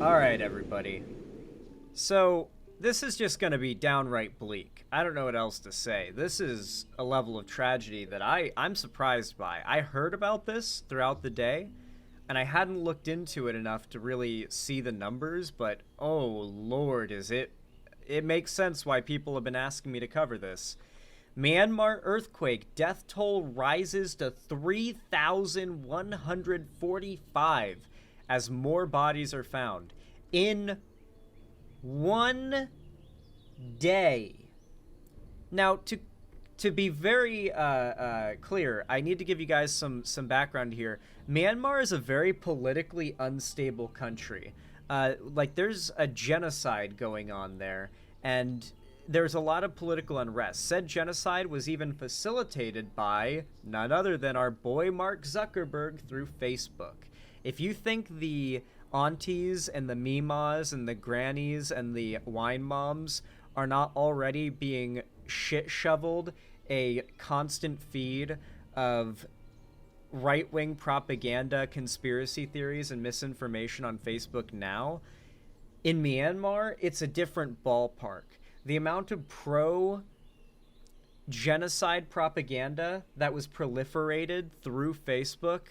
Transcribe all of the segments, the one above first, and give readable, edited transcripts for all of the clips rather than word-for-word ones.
All right, everybody. So, this is just going to be downright bleak. I don't know what else to say. This is a level of tragedy that I'm surprised by. I heard about this throughout the day, and I hadn't looked into it enough to really see the numbers, but oh lord, it makes sense why people have been asking me to cover this. Myanmar earthquake death toll rises to 3,145 as more bodies are found in one day. Now, to be very clear, I need to give you guys some background here. Myanmar is a very politically unstable country. There's a genocide going on there, and there's a lot of political unrest. Said genocide was even facilitated by none other than our boy Mark Zuckerberg through Facebook. If you think the aunties and the mimas and the grannies and the wine moms are not already being shit shoveled a constant feed of right-wing propaganda, conspiracy theories, and misinformation on Facebook now, in Myanmar, it's a different ballpark. The amount of pro-genocide propaganda that was proliferated through Facebook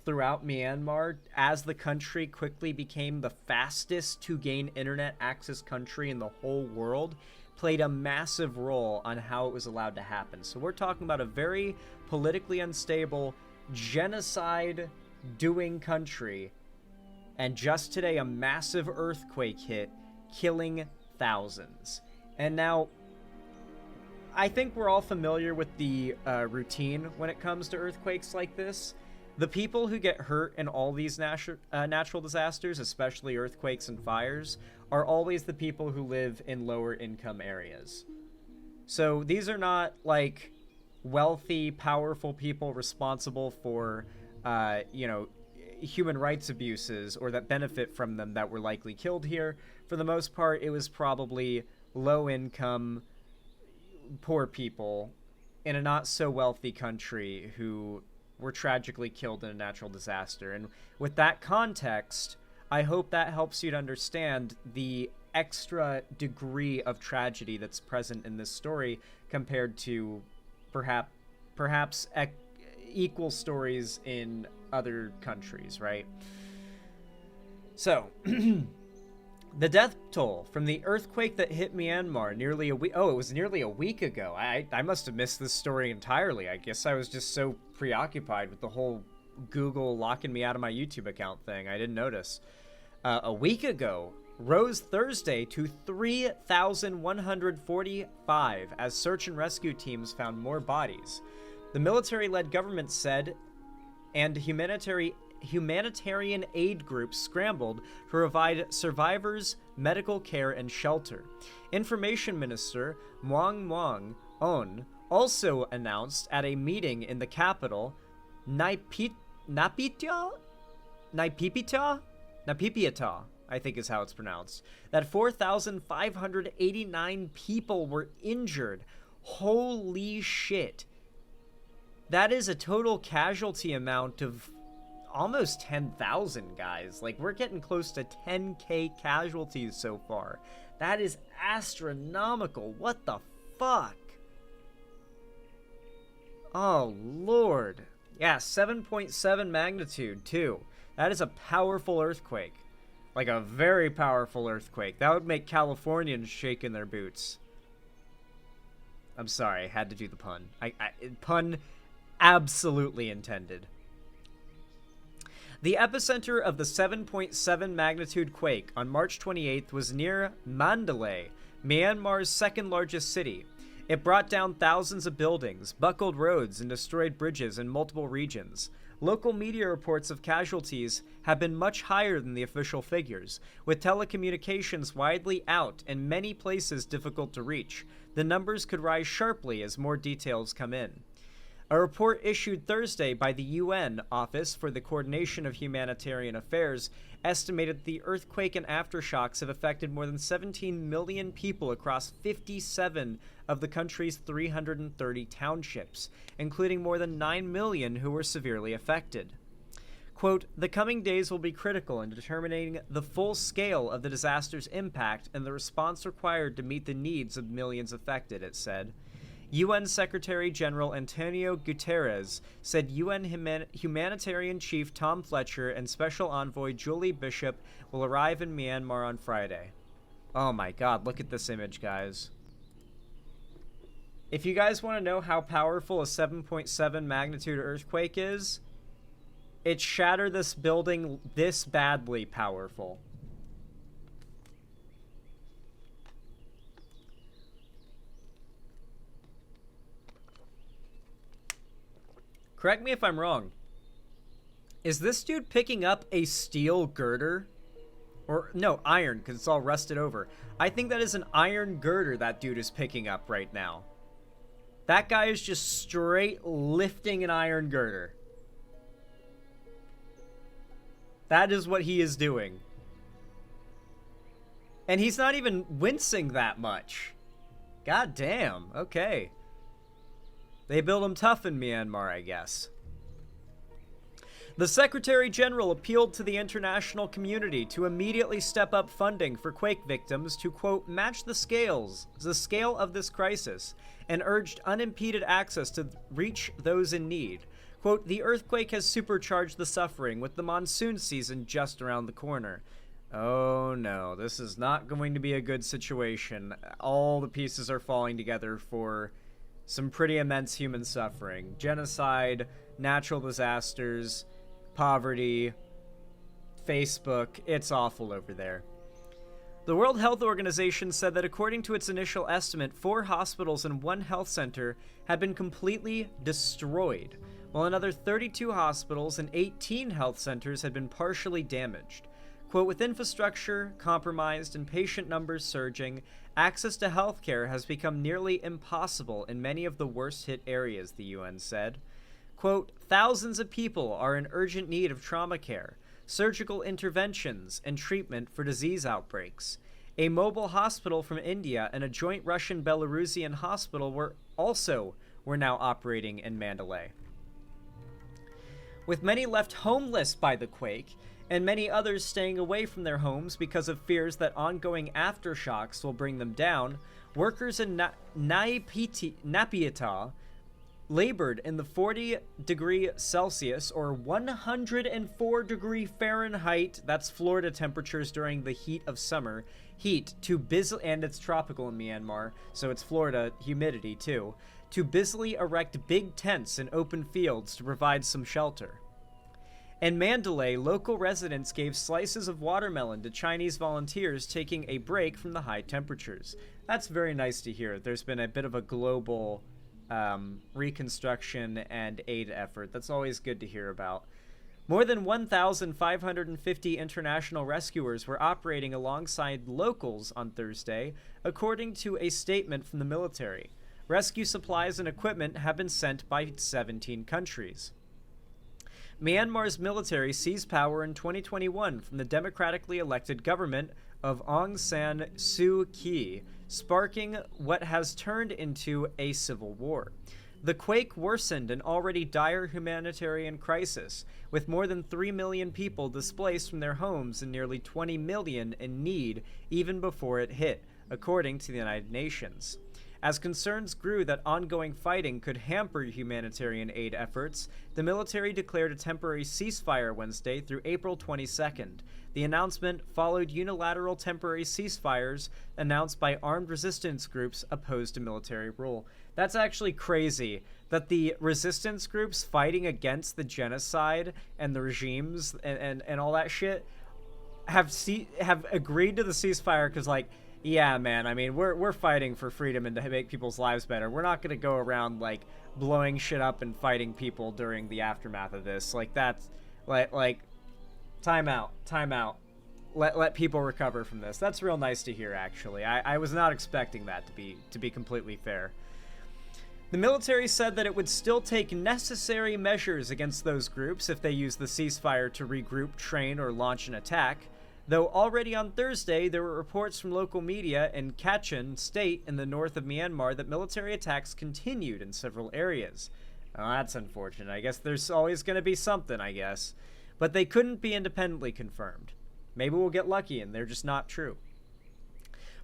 throughout Myanmar as the country quickly became the fastest to gain internet access country in the whole world played a massive role on how it was allowed to happen. So we're talking about a very politically unstable, genocide-doing country, and just today a massive earthquake hit, killing thousands. And now, I think we're all familiar with the routine when it comes to earthquakes like this. The people who get hurt in all these natural disasters, especially earthquakes and fires, are always the people who live in lower income areas. So these are not like wealthy, powerful people responsible for, human rights abuses or that benefit from them that were likely killed here. For the most part, it was probably low income, poor people in a not so wealthy country who were tragically killed in a natural disaster. And with that context, I hope that helps you to understand the extra degree of tragedy that's present in this story compared to perhaps equal stories in other countries, right? So, the death toll from the earthquake that hit Myanmar nearly a week... Oh, it was nearly a week ago. I must have missed this story entirely. I guess I was just so preoccupied with the whole Google locking me out of my YouTube account thing. I didn't notice. A week ago rose Thursday to 3,145 as search and rescue teams found more bodies. The military-led government said, and humanitarian aid groups scrambled to provide survivors medical care and shelter. Information Minister Muang On also announced at a meeting in the capital, Naypyidaw, I think is how it's pronounced, that 4,589 people were injured. Holy shit. That is a total casualty amount of almost 10,000, guys. Like, we're getting close to 10k casualties so far. That is astronomical. What the fuck? Oh, Lord. Yeah, 7.7 magnitude, too. That is a powerful earthquake. Like, a very powerful earthquake. That would make Californians shake in their boots. I'm sorry, I had to do the pun. Pun absolutely intended. The epicenter of the 7.7 magnitude quake on March 28th was near Mandalay, Myanmar's second largest city. It brought down thousands of buildings, buckled roads, and destroyed bridges in multiple regions. Local media reports of casualties have been much higher than the official figures, with telecommunications widely out and many places difficult to reach. The numbers could rise sharply as more details come in. A report issued Thursday by the UN Office for the Coordination of Humanitarian Affairs estimated the earthquake and aftershocks have affected more than 17 million people across 57 of the country's 330 townships, including more than 9 million who were severely affected. Quote, "The coming days will be critical in determining the full scale of the disaster's impact and the response required to meet the needs of millions affected," it said. UN Secretary General Antonio Guterres said UN Humanitarian Chief Tom Fletcher and Special Envoy Julie Bishop will arrive in Myanmar on Friday. Oh my god, look at this image, guys. If you guys want to know how powerful a 7.7 magnitude earthquake is, it shattered this building this badly powerful. Correct me if I'm wrong. Is this dude picking up a steel girder? Or, no, iron, because it's all rusted over. I think that is an iron girder that dude is picking up right now. That guy is just straight lifting an iron girder. That is what he is doing. And he's not even wincing that much. God damn, okay. They build him tough in Myanmar, I guess. The Secretary General appealed to the international community to immediately step up funding for quake victims to, quote, match the scale of this crisis, and urged unimpeded access to reach those in need. Quote, "The earthquake has supercharged the suffering with the monsoon season just around the corner." Oh no, this is not going to be a good situation. All the pieces are falling together for some pretty immense human suffering. Genocide, natural disasters, poverty, Facebook, it's awful over there. The World Health Organization said that according to its initial estimate, 4 hospitals and 1 health center had been completely destroyed, while another 32 hospitals and 18 health centers had been partially damaged. Quote, "With infrastructure compromised and patient numbers surging, access to healthcare has become nearly impossible in many of the worst-hit areas," the UN said. Quote, "Thousands of people are in urgent need of trauma care, surgical interventions, and treatment for disease outbreaks. A mobile hospital from India and a joint Russian-Belarusian hospital were now operating in Mandalay." With many left homeless by the quake, and many others staying away from their homes because of fears that ongoing aftershocks will bring them down, workers in Naypyidaw labored in the 40-degree Celsius or 104-degree Fahrenheit, that's Florida temperatures during the heat of summer, and it's tropical in Myanmar, so it's Florida humidity too, to busily erect big tents in open fields to provide some shelter. In Mandalay, local residents gave slices of watermelon to Chinese volunteers taking a break from the high temperatures. That's very nice to hear. There's been a bit of a global reconstruction and aid effort. That's always good to hear about. More than 1,550 international rescuers were operating alongside locals on Thursday, according to a statement from the military. Rescue supplies and equipment have been sent by 17 countries. Myanmar's military seized power in 2021 from the democratically elected government of Aung San Suu Kyi, sparking what has turned into a civil war. The quake worsened an already dire humanitarian crisis, with more than 3 million people displaced from their homes and nearly 20 million in need even before it hit, according to the United Nations. As concerns grew that ongoing fighting could hamper humanitarian aid efforts, the military declared a temporary ceasefire Wednesday through April 22nd. The announcement followed unilateral temporary ceasefires announced by armed resistance groups opposed to military rule. That's actually crazy that the resistance groups fighting against the genocide and the regimes and all that shit have agreed to the ceasefire because, like, yeah, man, I mean, we're fighting for freedom and to make people's lives better. We're not going to go around, like, blowing shit up and fighting people during the aftermath of this. Like, that's, like time out. Let people recover from this. That's real nice to hear, actually. I was not expecting that, to be completely fair. The military said that it would still take necessary measures against those groups if they use the ceasefire to regroup, train, or launch an attack. Though already on Thursday, there were reports from local media in Kachin State in the north of Myanmar that military attacks continued in several areas. Oh, that's unfortunate. I guess there's always going to be something, I guess. but they couldn't be independently confirmed. Maybe we'll get lucky and they're just not true.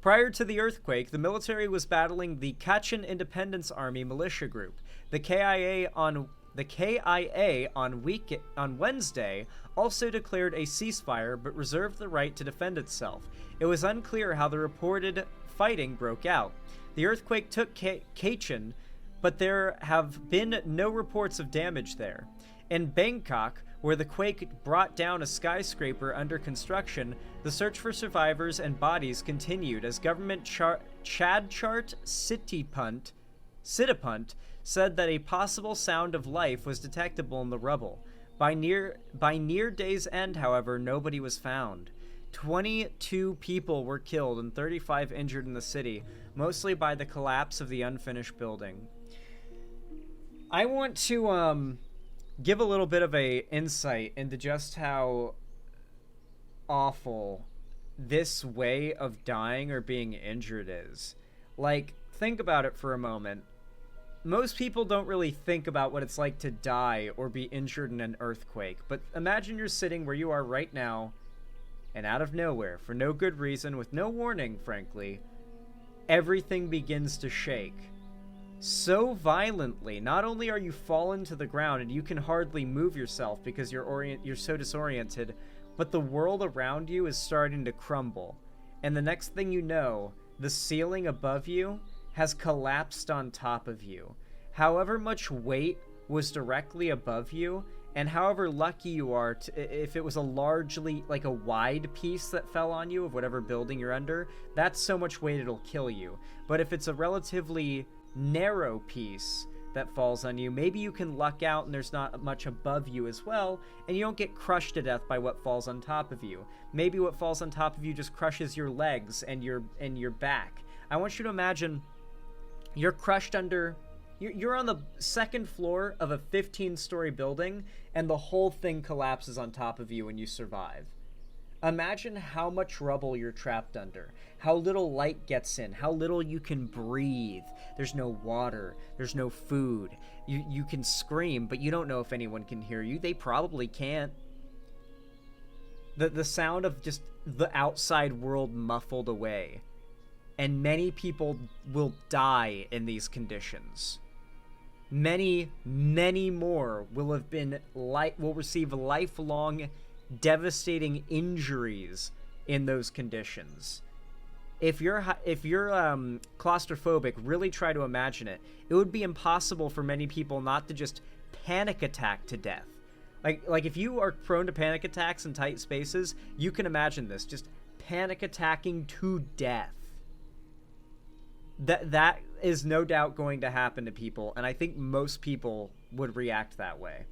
Prior to the earthquake, the military was battling the Kachin Independence Army militia group. The KIA on Wednesday also declared a ceasefire but reserved the right to defend itself. It was unclear how the reported fighting broke out. The earthquake took Kachin, but there have been no reports of damage there. In Bangkok, where the quake brought down a skyscraper under construction, the search for survivors and bodies continued as government Chadchart Sitapont said that a possible sound of life was detectable in the rubble. By near day's end, however, nobody was found. 22 people were killed and 35 injured in the city, mostly by the collapse of the unfinished building. I want to give a little bit of a insight into just how awful this way of dying or being injured is. Like, think about it for a moment. Most people don't really think about what it's like to die or be injured in an earthquake, but imagine you're sitting where you are right now, and out of nowhere, for no good reason, with no warning, frankly, everything begins to shake. So violently, not only are you fallen to the ground and you can hardly move yourself because you're so disoriented, but the world around you is starting to crumble. And the next thing you know, the ceiling above you has collapsed on top of you. However much weight was directly above you, and however lucky you are if it was a largely, like a wide piece that fell on you of whatever building you're under, that's so much weight it'll kill you. But if it's a relatively narrow piece that falls on you, maybe you can luck out and there's not much above you as well, and you don't get crushed to death by what falls on top of you. Maybe what falls on top of you just crushes your legs and your back. I want you to imagine you're crushed under... You're on the second floor of a 15-story building, and the whole thing collapses on top of you and you survive. Imagine how much rubble you're trapped under, how little light gets in, how little you can breathe. There's no water, there's no food. You can scream, but you don't know if anyone can hear you. They probably can't. The sound of just the outside world muffled away. And many people will die in these conditions. Many, many more will receive lifelong, devastating injuries in those conditions. If you're claustrophobic, really try to imagine it. It would be impossible for many people not to just panic attack to death. Like if you are prone to panic attacks in tight spaces, you can imagine this, just panic attacking to death. That is no doubt going to happen to people, and I think most people would react that way.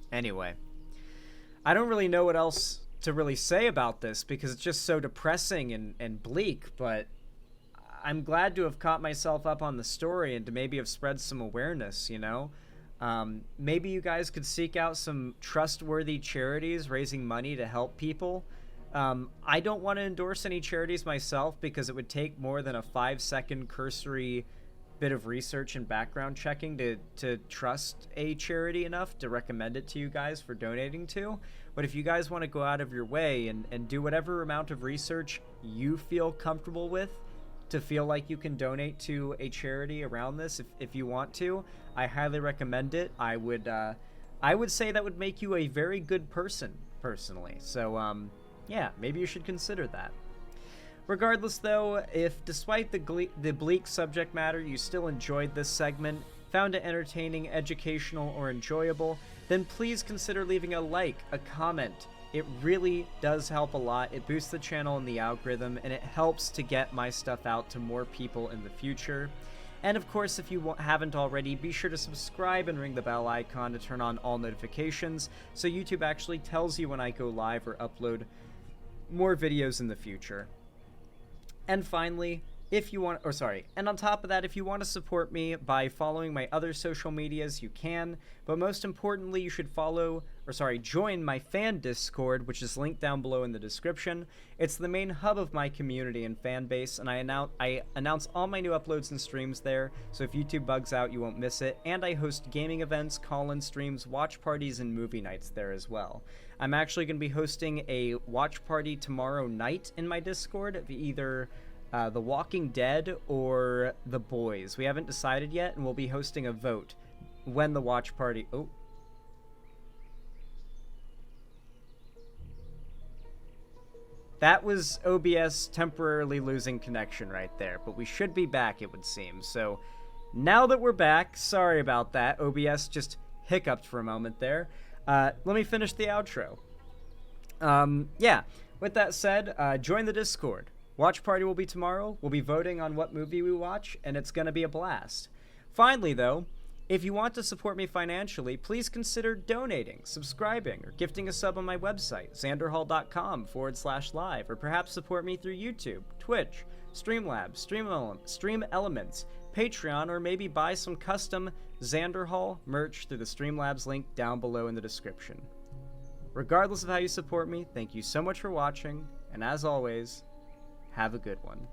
Anyway, I don't really know what else to really say about this because it's just so depressing and bleak, but I'm glad to have caught myself up on the story and to maybe have spread some awareness, you know? Maybe you guys could seek out some trustworthy charities raising money to help people. I don't want to endorse any charities myself because it would take more than a 5-second cursory bit of research and background checking to trust a charity enough to recommend it to you guys for donating to. But if you guys want to go out of your way and do whatever amount of research you feel comfortable with to feel like you can donate to a charity around this, if you want to, I highly recommend it. I would say that would make you a very good person, personally. So, yeah, maybe you should consider that. Regardless, though, if despite the bleak subject matter you still enjoyed this segment, found it entertaining, educational, or enjoyable, then please consider leaving a like, a comment. It really does help a lot. It boosts the channel and the algorithm, and it helps to get my stuff out to more people in the future. And of course, if you haven't already, be sure to subscribe and ring the bell icon to turn on all notifications, so YouTube actually tells you when I go live or upload more videos in the future. And finally, and on top of that, if you want to support me by following my other social medias, you can, but most importantly, you should follow join my fan Discord, which is linked down below in the description. It's the main hub of my community and fan base, and I announce all my new uploads and streams there, so if YouTube bugs out, you won't miss it. And I host gaming events, call-in streams, watch parties, and movie nights there as well. I'm actually going to be hosting a watch party tomorrow night in my Discord of either The Walking Dead or The Boys. We haven't decided yet, and we'll be hosting a vote when the watch party... Oh. That was OBS temporarily losing connection right there, but we should be back, it would seem. So now that we're back, sorry about that. OBS just hiccuped for a moment there. Let me finish the outro. Yeah, with that said, join the Discord. Watch party will be tomorrow. We'll be voting on what movie we watch, and it's going to be a blast. Finally, though, if you want to support me financially, please consider donating, subscribing, or gifting a sub on my website, xanderhall.com/live, or perhaps support me through YouTube, Twitch, Streamlabs, Stream Elements, Patreon, or maybe buy some custom Xanderhall merch through the Streamlabs link down below in the description. Regardless of how you support me, thank you so much for watching, and as always, have a good one.